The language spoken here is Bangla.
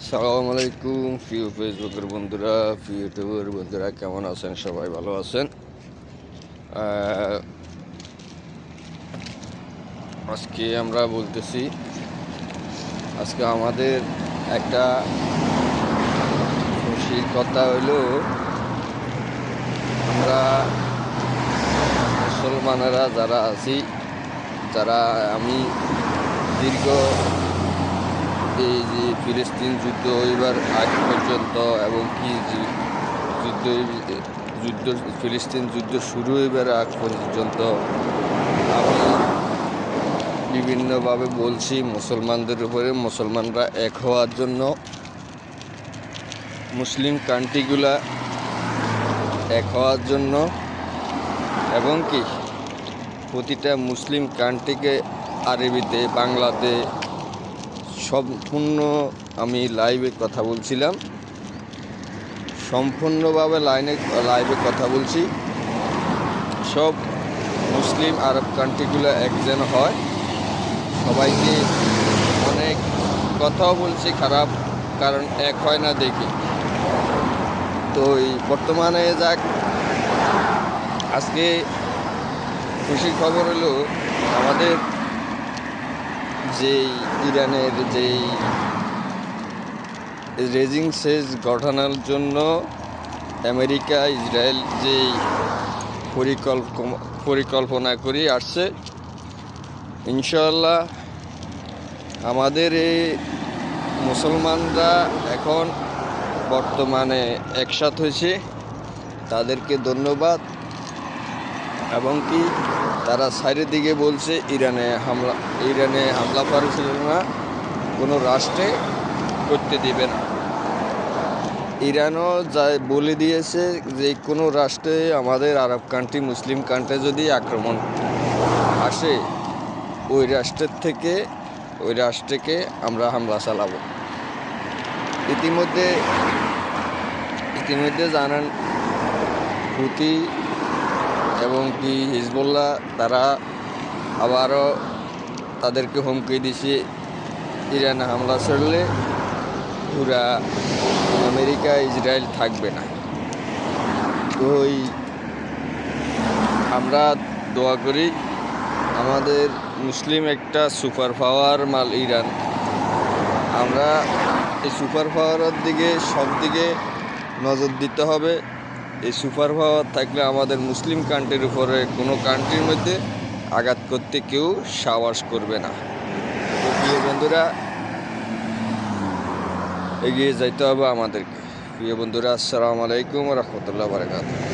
আসসালামু আলাইকুম প্রিয় ফেসবুকের বন্ধুরা, প্রিয় ইউটিউবের বন্ধুরা, কেমন আছেন? সবাই ভালো আছেন? আজকে আমরা বলতেছি, আজকে আমাদের একটা খুশির কথা হইলো, আমরা মুসলমানেরা যারা আছি, যারা আমি দীর্ঘ এই যে ফিলিস্তিন যুদ্ধ হইবার আগ পর্যন্ত এবং কি যুদ্ধ যুদ্ধ ফিলিস্তিন যুদ্ধ শুরু হইবার আগ পর্যন্ত আমি বিভিন্নভাবে বলছি মুসলমানদের উপরে, মুসলমানরা এক হওয়ার জন্য, মুসলিম কান্ট্রিগুলা এক হওয়ার জন্য, এবং কি প্রতিটা মুসলিম কান্ট্রিকে আরবিতে, বাংলাতে সম্পূর্ণ আমি লাইভে কথা বলছিলাম, সম্পূর্ণভাবে লাইভে কথা বলছি। সব মুসলিম আরব কান্ট্রিগুলো একজন হয়, সবাইকে অনেক কথাও বলছি খারাপ, কারণ এক হয় না দেখি। তো এই বর্তমানে যাক, আজকে খুশির খবর হলো, আমাদের যেই ইরানের যেই রেজিং সেজ গঠনের জন্য আমেরিকা ইসরায়েল যেই পরিকল্পনা করে আসছে, ইনশাআল্লাহ আমাদের এই মুসলমানরা এখন বর্তমানে একসাথ হয়েছে, তাদেরকে ধন্যবাদ। এবং কি তারা সাইডের দিকে বলছে ইরানে হামলা করেছিল না, কোনো রাষ্ট্রে করতে দিবে না। ইরানও যা বলে দিয়েছে যে কোনো রাষ্ট্রে, আমাদের আরব কান্ট্রি, মুসলিম কান্ট্রি যদি আক্রমণ আসে, ওই রাষ্ট্রকে আমরা হামলা চালাবো। ইতিমধ্যে জানান হুতি এবং কি হিজবুল্লাহ, তারা আবারও তাদেরকে হুমকি দিছে, ইরানে হামলা চললে পুরা আমেরিকা ইসরায়েল থাকবে না। তো আমরা দোয়া করি, আমাদের মুসলিম একটা সুপার পাওয়ার মাল ইরান, আমরা এই সুপার পাওয়ারের দিকে সব দিকে নজর দিতে হবে। এই সুপার পাওয়ার থাকলে আমাদের মুসলিম কান্ট্রির উপরে কোনো কান্ট্রির মধ্যে আঘাত করতে কেউ সাহস করবে না। তো প্রিয় বন্ধুরা, এগিয়ে যাইতে হবে আমাদেরকে। প্রিয় বন্ধুরা, আসসালামু আলাইকুম ওয়া রাহমাতুল্লাহি ওয়া বারাকাতুহু।